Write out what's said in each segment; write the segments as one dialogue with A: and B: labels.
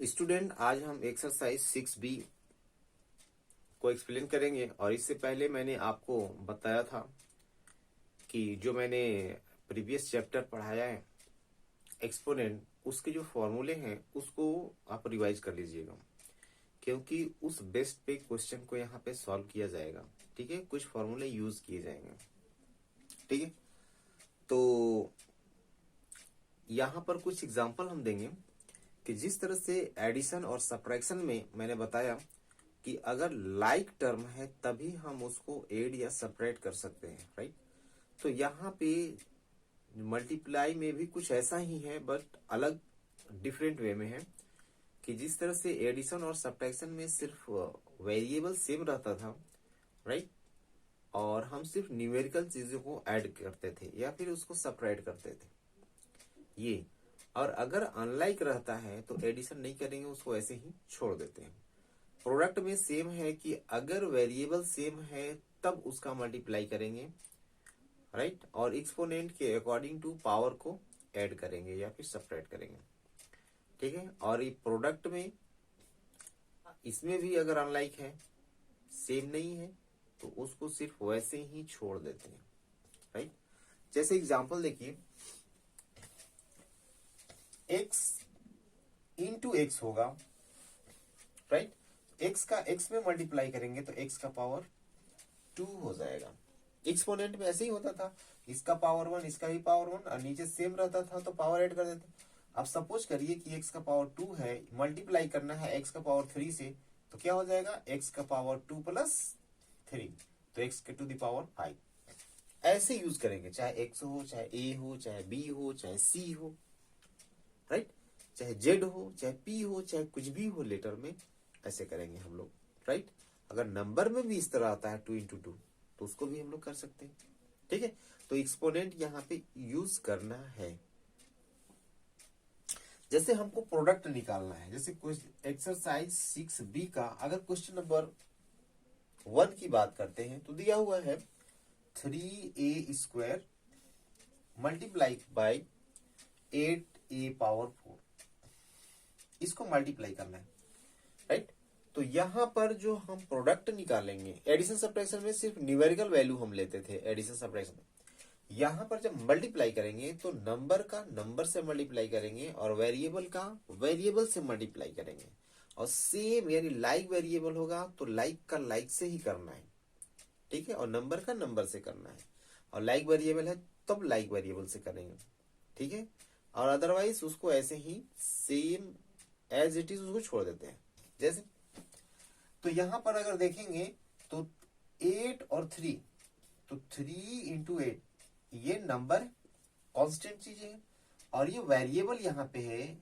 A: Student, आज हम exercise 6B को एक्सप्लेन करेंगे। और इससे पहले मैंने आपको बताया था कि जो मैंने प्रीवियस चैप्टर पढ़ाया है एक्सपोनेंट, उसके जो फॉर्मूले हैं उसको आप रिवाइज कर लीजिएगा, क्योंकि उस बेस्ट पे क्वेश्चन को यहाँ पे सॉल्व किया जाएगा। ठीक है, कुछ फॉर्मूले यूज किए जाएंगे। ठीक है, तो यहाँ पर कुछ एग्जांपल हम देंगे कि जिस तरह से एडिशन और सब्ट्रैक्शन में मैंने बताया कि अगर लाइक टर्म है तभी हम उसको ऐड या सब्ट्रैक्ट कर सकते हैं, राइट। तो यहाँ पे मल्टीप्लाई में भी कुछ ऐसा ही है, बट अलग डिफरेंट वे में है कि जिस तरह से एडिशन और सब्ट्रैक्शन में सिर्फ वेरिएबल सेम रहता था, राइट, और हम सिर्फ न्यूमेरिकल चीजों को ऐड करते थे या फिर उसको सब्ट्रैक्ट करते थे ये। और अगर अनलाइक रहता है तो एडिशन नहीं करेंगे, उसको ऐसे ही छोड़ देते हैं। प्रोडक्ट में सेम है कि अगर वेरिएबल सेम है तब उसका मल्टीप्लाई करेंगे, राइट, और एक्सपोनेंट के अकॉर्डिंग टू पावर को ऐड करेंगे या फिर सब्ट्रैक्ट करेंगे। ठीक है, और ये प्रोडक्ट में इसमें भी अगर अनलाइक है, सेम नहीं है, तो उसको सिर्फ वैसे ही छोड़ देते हैं, राइट। जैसे एग्जांपल देखिए, x इंटू एक्स होगा, राइट। x का x में मल्टीप्लाई करेंगे तो x का पावर 2 हो जाएगा। एक्सपोनेंट में ऐसे ही होता था, इसका पावर 1 इसका भी पावर 1 और नीचे सेम रहता था तो पावर ऐड कर देते। अब सपोज करिए कि x का पावर 2 है, मल्टीप्लाई करना है x का पावर 3 से, तो क्या हो जाएगा x का पावर 2 प्लस 3, तो x के टू द पावर 5। ऐसे यूज करेंगे, चाहे x हो, चाहे a हो, चाहे b हो, चाहे c हो, राइट, चाहे z हो, चाहे p हो, चाहे कुछ भी हो लेटर में, ऐसे करेंगे हम लोग, राइट। अगर नंबर में भी इस तरह आता है 2 इंटू 2 तो उसको भी हम लोग कर सकते हैं। ठीक है, तो एक्सपोनेंट यहाँ पे यूज करना है। जैसे हमको प्रोडक्ट निकालना है, जैसे एक्सरसाइज 6B का अगर क्वेश्चन नंबर 1 की बात करते हैं तो दिया हुआ है 3a² multiply by 8a power 4, इसको मल्टीप्लाई करना है, राइट। तो यहां पर जो हम प्रोडक्ट निकालेंगे, एडिशन सब्ट्रैक्शन में सिर्फ न्यूमेरिकल वैल्यू हम लेते थे एडिशन सब्ट्रैक्शन में, यहां पर जब मल्टीप्लाई करेंगे तो नंबर का नंबर से मल्टीप्लाई करेंगे और वेरिएबल का वेरिएबल से मल्टीप्लाई करेंगे। और सेम यानी लाइक वेरिएबल होगा तो लाइक का लाइक से ही करना है, ठीक है, और नंबर का नंबर से करना है। और लाइक वेरिएबल है तब लाइक वेरिएबल से करेंगे, ठीक है। और अदरवाइज उसको ऐसे ही सेम एज इट इज उसको छोड़ देते हैं। जैसे तो यहां पर अगर देखेंगे तो 8 और 3, तो 3 इंटू 8 ये नंबर कांस्टेंट चीज है, और ये वेरिएबल यहाँ पे है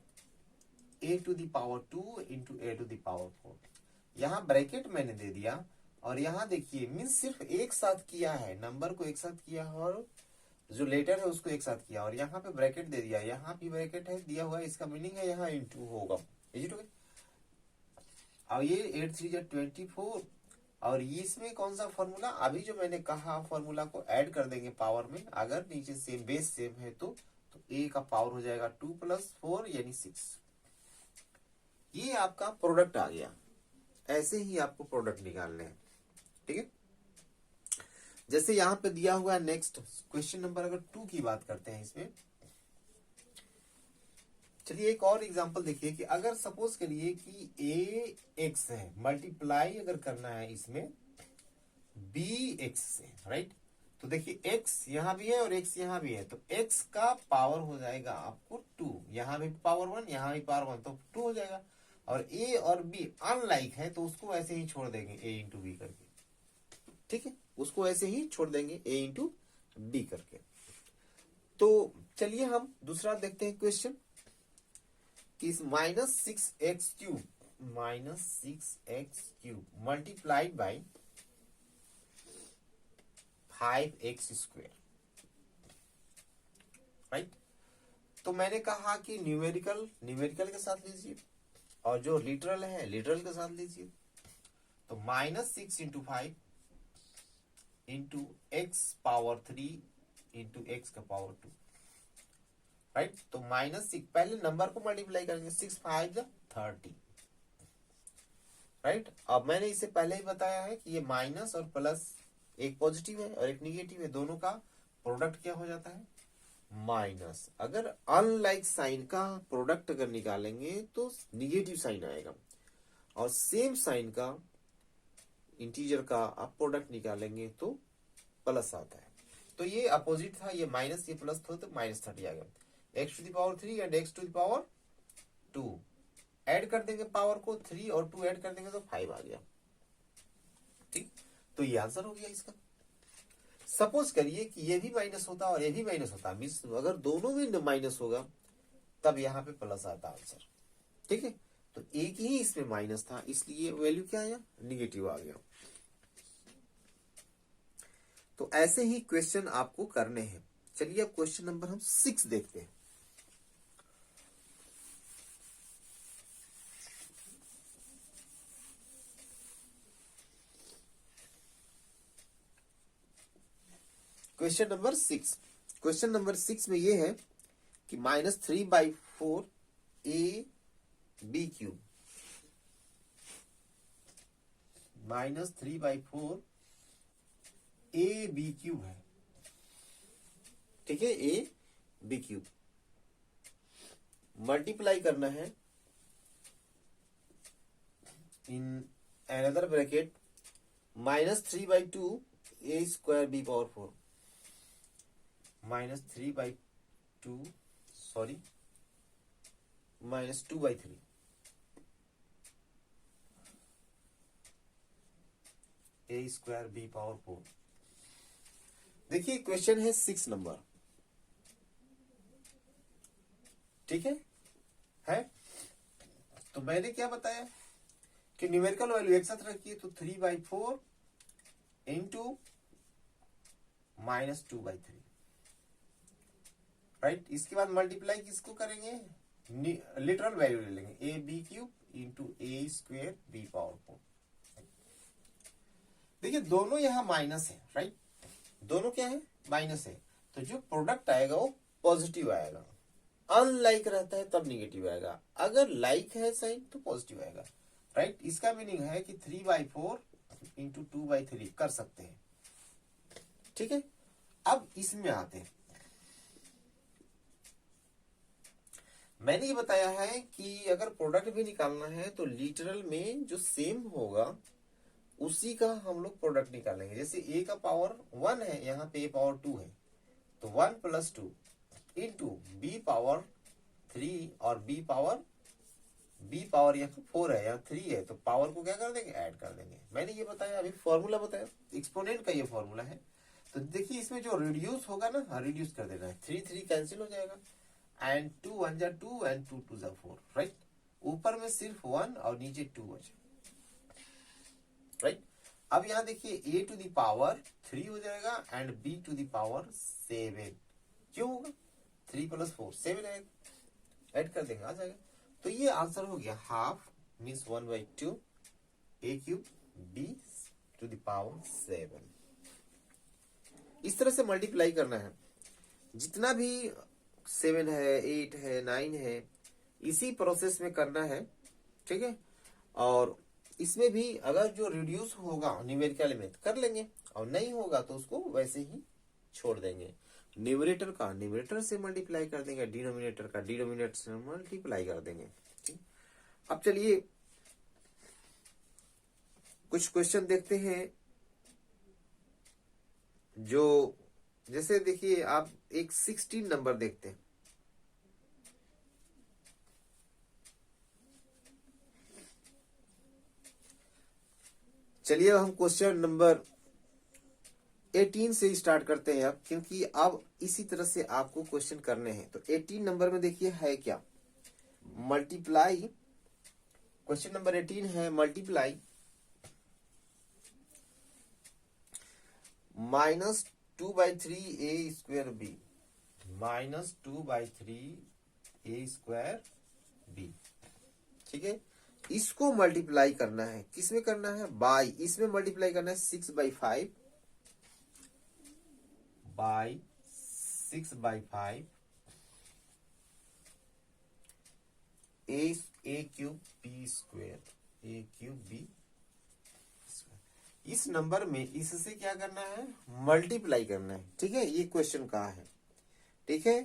A: a to the power 2 into a to the power 4। यहाँ ब्रैकेट मैंने दे दिया, और यहाँ देखिए मीन्स सिर्फ एक साथ किया है, नंबर को एक साथ किया है और जो लेटर है उसको एक साथ किया, और यहाँ पे ब्रैकेट दे दिया, यहाँ भी ब्रैकेट है दिया हुआ है, इसका मीनिंग है यहाँ इंटू होगा। Is it okay? अब ये 8 3 जा 24, और इसमें कौन सा फॉर्मूला, अभी जो मैंने कहा फॉर्मूला को ऐड कर देंगे पावर में, अगर नीचे सेम बेस सेम है तो a का पावर हो जाएगा 2 प्लस 4 यानी 6। ये आपका प्रोडक्ट आ गया। ऐसे ही आपको प्रोडक्ट निकालने हैं, ठीक है। जैसे यहां पे दिया हुआ है नेक्स्ट क्वेश्चन नंबर अगर 2 की बात करते हैं इसमें, चलिए एक और एग्जांपल देखिए कि अगर सपोज करिए कि ax है, मल्टीप्लाई अगर करना है इसमें bx से, राइट। तो देखिए x यहां भी है और x यहां भी है, तो x का पावर हो जाएगा आपको 2, यहां भी पावर 1 यहां भी पावर 1, तो 2 हो जाएगा। और a और b अनलाइक है तो उसको ऐसे ही छोड़ देंगे a इंटू बी करके, ठीक है, उसको ऐसे ही छोड़ देंगे a इंटू बी करके। तो चलिए हम दूसरा देखते हैं क्वेश्चन कि -6x³ multiplied by 5x², right. तो मैंने कहा कि न्यूमेरिकल न्यूमेरिकल के साथ लीजिए और जो लिटरल है लिटरल के साथ लीजिए। तो -6 into 5 into x power 3 into x का पावर 2, राइट। तो -6 पहले नंबर को मल्टीप्लाई करेंगे, 6 5 30, राइट। अब मैंने इसे पहले ही बताया है कि ये माइनस और प्लस, एक पॉजिटिव है और एक निगेटिव है, दोनों का प्रोडक्ट क्या हो जाता है, माइनस। अगर अनलाइक साइन का प्रोडक्ट अगर निकालेंगे तो निगेटिव साइन आएगा, और सेम साइन का इंटीजर का आप प्रोडक्ट निकालेंगे तो प्लस आता है। तो ये अपोजिट था, ये माइनस ये प्लस था, तो -30 आ गया। x⁻³ एंड x⁻², ऐड कर देंगे पावर को, 3 और 2 ऐड कर देंगे तो 5 आ गया। ठीक, तो ये आंसर हो गया इसका। सपोज करिए कि ये भी माइनस होता और ये भी माइनस होता, मीन्स अगर दोनों में माइनस होगा तब यहाँ पे प्लस आता आंसर। ठीक है, तो एक ही इसमें माइनस था, इसलिए वैल्यू क्या आया, निगेटिव आ गया। तो ऐसे ही क्वेश्चन आपको करने हैं। चलिए अब क्वेश्चन नंबर हम 6 देखते हैं। क्वेश्चन नंबर 6 में ये है कि -3/4 AB³ -3/4 AB³ है। ठीक है, AB³ मल्टीप्लाई करना है in another bracket -3/2 A²B⁴ -3/2 sorry -2/3 A²B⁴। देखिए क्वेश्चन है 6 नंबर। ठीक है। तो मैंने क्या बताया कि न्यूमेरिकल वैल्यू एक साथ रखिए, तो 3/4 इंटू -2/3, राइट। इसके बाद मल्टीप्लाई किसको करेंगे, लिटरल वैल्यू ले लेंगे, AB³ इंटू A²B⁴। देखिए दोनों यहाँ माइनस है, राइट, दोनों क्या है, माइनस है, तो जो प्रोडक्ट आएगा वो पॉजिटिव आएगा। अनलाइक रहता है तब निगेटिव आएगा, अगर लाइक है साइन तो पॉजिटिव आएगा, राइट। इसका मीनिंग है कि 3/4 इंटू 2/3 कर सकते हैं। ठीक है, अब इसमें आते हैं। मैंने ये बताया है कि अगर प्रोडक्ट भी निकालना है तो लिटरल में जो सेम होगा उसी का हम लोग प्रोडक्ट निकालेंगे। जैसे a का पावर 1 है, यहाँ पे a पावर 2 है, तो 1 + 2 इंटू b पावर 3 और b पावर यहाँ 4 है, यहाँ 3 है, तो पावर को क्या कर देंगे, ऐड कर देंगे। मैंने ये बताया, अभी फॉर्मूला बताया, एक्सपोनेंट का ये फॉर्मूला है। तो देखिए इसमें जो रिड्यूस होगा ना, रिड्यूस कर देना है, 3 3 कैंसिल हो जाएगा, एंड 2 1 जा 2 एंड 2 2 जा 4, राइट। ऊपर में सिर्फ 1 और नीचे 2 बचे, राइट। अब यहाँ देखिए a⁻³ 3 हो जाएगा एंड b⁻7। क्यों होगा, 3 + 4 7 है, ऐड कर देंगे, आ जाएगा। तो ये आंसर हो गया, हाफ मीन्स 1/2 a³ b⁻7। इस तरह से मल्टीप्लाई करना है, जितना भी 7 है 8 है 9 है, इसी प्रोसेस में करना है। ठीक है, और इसमें भी अगर जो रिड्यूस होगा न्यूमेरिकल में कर लेंगे, और नहीं होगा तो उसको वैसे ही छोड़ देंगे। न्यूमरेटर का न्यूमरेटर से मल्टीप्लाई कर देंगे, डिनोमिनेटर का डिनोमिनेटर से मल्टीप्लाई कर देंगे। अब चलिए कुछ क्वेश्चन देखते हैं, जो जैसे देखिए आप एक 16 नंबर देखते हैं। चलिए हम क्वेश्चन नंबर 18 से स्टार्ट करते हैं अब, क्योंकि अब इसी तरह से आपको क्वेश्चन करने हैं। तो 18 नंबर में देखिए है क्या, मल्टीप्लाई। क्वेश्चन नंबर 18 है मल्टीप्लाई -2/3 a²b -2/3 a²b। ठीक है, इसको मल्टीप्लाई करना है, किसमें करना है, बाय, इसमें मल्टीप्लाई करना है 6/5 बाय 6/5 ए क्यूब बी स्क्वायर, ए क्यूब बी स्क्वायर। इस नंबर में इससे क्या करना है, मल्टीप्लाई करना है। ठीक है, ये क्वेश्चन कहा है। ठीक है,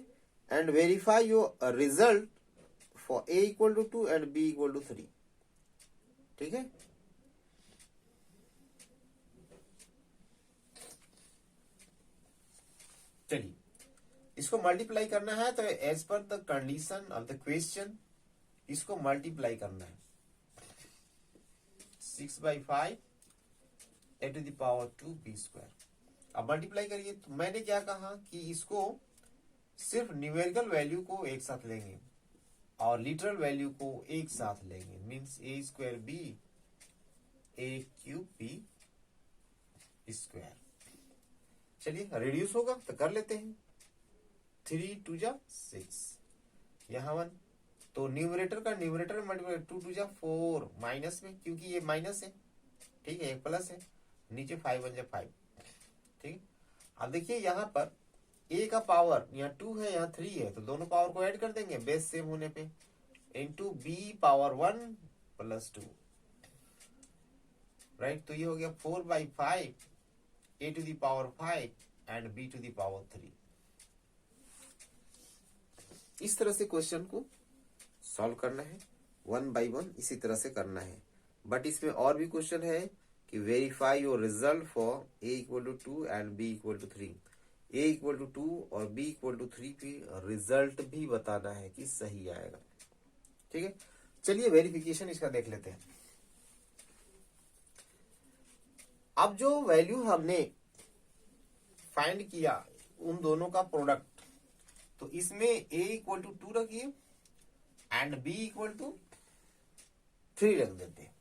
A: and verify your result for a equal to 2 and b equal to 3। ठीक है, चलिए इसको मल्टीप्लाई करना है, तो as per the condition of the question इसको मल्टीप्लाई करना है। 6/5 A to the power 2 B square. अब मल्टीप्लाई करिए, तो मैंने क्या कहा कि इसको सिर्फ न्यूमेरिकल वैल्यू को एक साथ लेंगे और लिटरल वैल्यू को एक साथ लेंगे, मीन्स ए स्क्वायर बी ए क्यूब बी स्क्वायर। चलिए रिड्यूस होगा तो कर लेते हैं। 3 2 जा 6, यहाँ 1, तो न्यूमरेटर का न्यूमरेटर में मल्टीप्लाई 2 2 जा 4 माइनस में, क्योंकि ये माइनस है। ठीक है, एक प्लस है, नीचे 5 1 जा 5। ठीक है, अब देखिए यहाँ पर a का पावर यहाँ 2 है, यहाँ 3 है, तो दोनों पावर को ऐड कर देंगे बेस सेम होने पे, into b power 1 plus 2। Right, तो ये हो गया 4/5 a to the power 5 and b to the power 3। इस तरह से क्वेश्चन को सॉल्व करना है, 1 by 1 इसी तरह से करना है। बट इसमें और भी क्वेश्चन है कि verify your result for a equal to 2 and b equal to 3। a equal to 2 और b इक्वल टू 3 की रिजल्ट भी बताना है कि सही आएगा। ठीक है, चलिए वेरिफिकेशन इसका देख लेते हैं। अब जो वैल्यू हमने फाइंड किया उन दोनों का प्रोडक्ट, तो इसमें a इक्वल टू 2 रखिए एंड b इक्वल टू 3 रख देते हैं।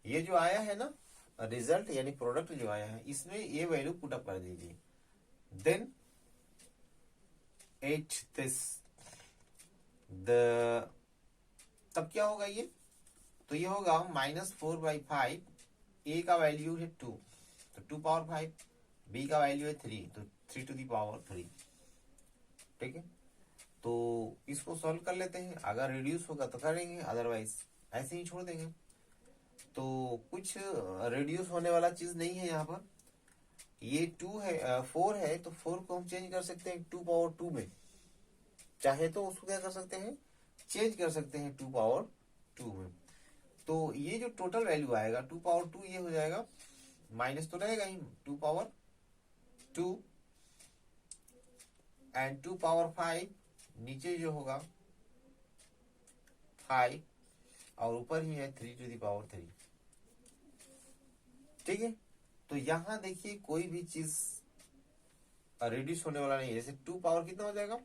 A: ये जो आया है ना रिजल्ट यानी प्रोडक्ट जो आया है, इसमें ये वैल्यू पुट अप कर दीजिए। देन 8 दिस द, तब क्या होगा ये, तो ये होगा -4/5। a का वैल्यू है 2, तो 2 पावर 5, b का वैल्यू है 3, तो 3 टू द पावर 3। ठीक है, तो इसको सॉल्व कर लेते हैं। अगर रिड्यूस होगा तो करेंगे, अदरवाइज ऐसे ही छोड़ देंगे। तो कुछ रिड्यूस होने वाला चीज नहीं है यहाँ पर। ये 2 है 4 है, तो 4 को हम चेंज कर सकते हैं 2 पावर 2 में, चाहे तो उसको क्या कर सकते हैं, चेंज कर सकते हैं 2 पावर 2 में। तो ये जो टोटल वैल्यू आएगा 2 पावर 2, ये हो जाएगा, माइनस तो रहेगा ही, 2 पावर 2 एंड 2 पावर 5, नीचे जो होगा 5 और ऊपर ही है 3 टू द पावर 3। ठीक है, तो यहां देखिए कोई भी चीज रिड्यूस होने वाला नहीं है। जैसे 2 पावर कितना हो जाएगा,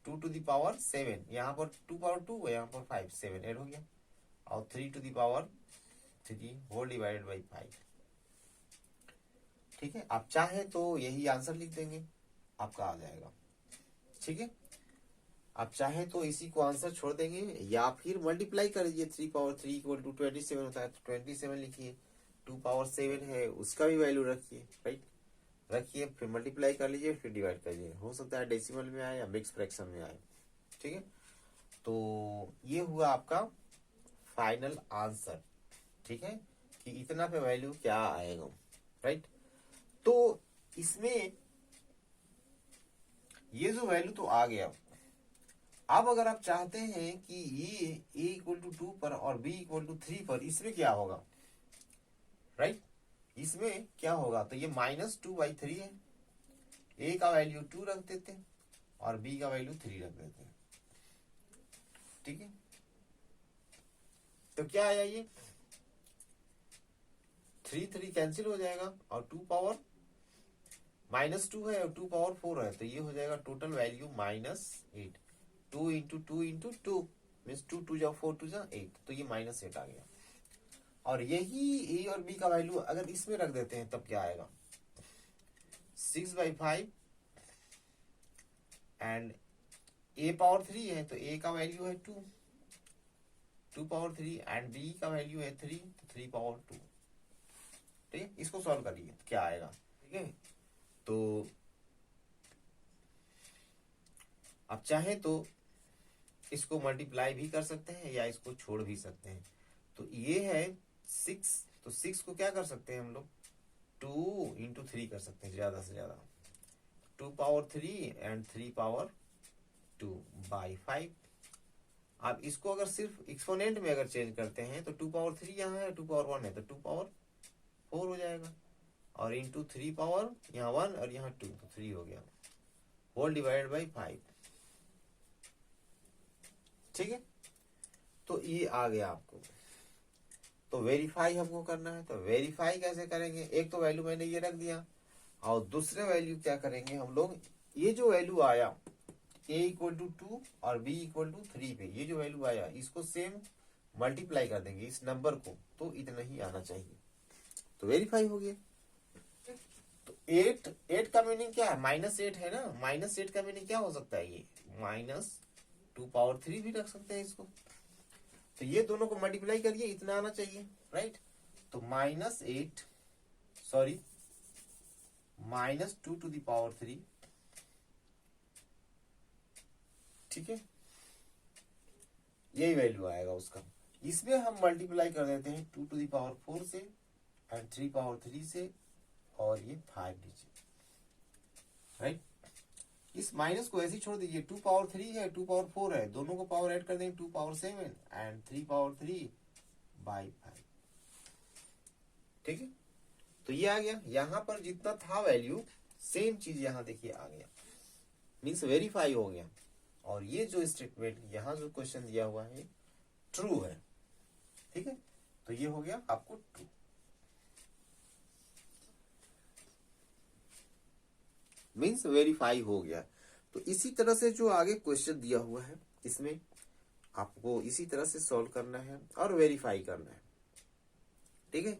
A: 2 टू द पावर 7, यहाँ पर 2 पावर 2 यहाँ पर 5, 7 ऐड हो गया, और 3 to the power 3 whole divided by 5। ठीक है, आप चाहे तो यही आंसर लिख देंगे, आपका आ जाएगा। ठीक है, आप चाहे तो इसी को आंसर छोड़ देंगे या फिर मल्टीप्लाई कर दीजिए। 3 पावर 3 इक्वल टू 27 होता है, तो 27 लिखिए। 2 पावर 7 है, उसका भी वैल्यू रखिए। राइट, रखिए, फिर मल्टीप्लाई कर लीजिए, फिर डिवाइड करिए। हो सकता है डेसिमल में आए या मिक्स फ्रैक्शन में आए। ठीक है, तो ये हुआ आपका फाइनल आंसर। ठीक है, कि इतना पे वैल्यू क्या आएगा। राइट, तो इसमें ये जो वैल्यू तो आ गया। अब अगर आप चाहते हैं कि ये a इक्वल टू 2 पर और b इक्वल टू 3 पर, इसमें क्या होगा, राइट, इसमें क्या होगा, तो ये -2/3 है। a का वैल्यू 2 रख देते हैं और b का वैल्यू 3 रख देते हैं। ठीक है, तो क्या आया, ये 3 कैंसिल हो जाएगा और 2 पावर -2 है और 2 पावर 4 है, तो ये हो जाएगा total value -8। 2 into 2 into 2 means 2 2 जा 4 2 जा 8, तो ये -8 आ गया। और यही a और b का वैल्यू अगर इसमें रख देते हैं तब क्या आएगा, 6/5 एंड a पावर 3 है, तो a का वैल्यू है 2 पावर 3 एंड b का वैल्यू है 3 पावर 2। ठीक है, इसको सॉल्व करिए क्या आएगा। ठीक है, तो आप चाहे तो इसको मल्टीप्लाई भी कर सकते हैं या इसको छोड़ भी सकते हैं। तो ये है 6, तो 6 को क्या कर सकते हैं हम लोग, 2 × 3 कर सकते हैं ज्यादा से ज्यादा, 2⁻³ एंड 3⁻2/5। आप इसको अगर सिर्फ एक्सपोनेंट में अगर चेंज करते हैं तो 2⁻3 यहाँ है, 2⁻1 है, तो 2⁻4 हो जाएगा, और इंटू 3 पावर यहाँ 1 और यहाँ 2, तो 3 हो गया, होल डिवाइडेड बाई 5। ठीक है, तो ये आ गया आपको। तो वेरीफाई हमको करना है, तो वेरीफाई कैसे करेंगे, एक तो वैल्यू मैंने ये रख दिया, और दूसरे वैल्यू क्या करेंगे हम लोग, ये जो वैल्यू आया a = 2 और b = 3 पे, ये जो वैल्यू आया इसको सेम मल्टीप्लाई कर देंगे इस नंबर को, तो इतना ही आना चाहिए, तो वेरीफाई हो गया। तो 8 का मीनिंग क्या है, -8 है ना, -8 का मीनिंग क्या हो सकता है, ये -2⁻3 भी रख सकते हैं इसको। तो ये दोनों को मल्टीप्लाई करिए, इतना आना चाहिए, राइट। तो -8 सॉरी -2⁻3, ठीक है, यही वैल्यू आएगा उसका। इसमें हम मल्टीप्लाई कर देते हैं 2⁻4 से एंड 3⁻3 से, और ये 5 नीचे, राइट। इस माइनस को ऐसे ही छोड़ दीजिए, 2⁻3 है, 2⁻4 है, दोनों को पावर ऐड कर देंगे, 2⁻7 एंड 3⁻3/5। ठीक है, तो ये आ गया, यहां पर जितना था वैल्यू सेम चीज यहां देखिए आ गया, मीन्स वेरीफाई हो गया। और ये जो स्टेटमेंट यहां जो क्वेश्चन दिया हुआ है ट्रू है, ठीक है, तो ये हो गया आपको ट्रू। मीन्स वेरीफाई हो गया। तो इसी तरह से जो आगे क्वेश्चन दिया हुआ है इसमें आपको इसी तरह से सॉल्व करना है और वेरीफाई करना है, ठीक है,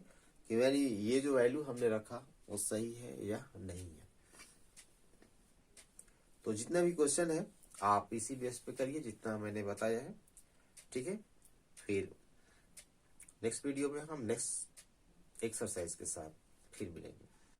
A: कि मेरी ये जो वैल्यू हमने रखा वो सही है या नहीं है। तो जितना भी क्वेश्चन है आप इसी बेस पे करिए जितना मैंने बताया है, ठीक है। फिर नेक्स्ट वीडियो में हम नेक्स्ट एक्सरसाइज के साथ फिर मिलेंगे।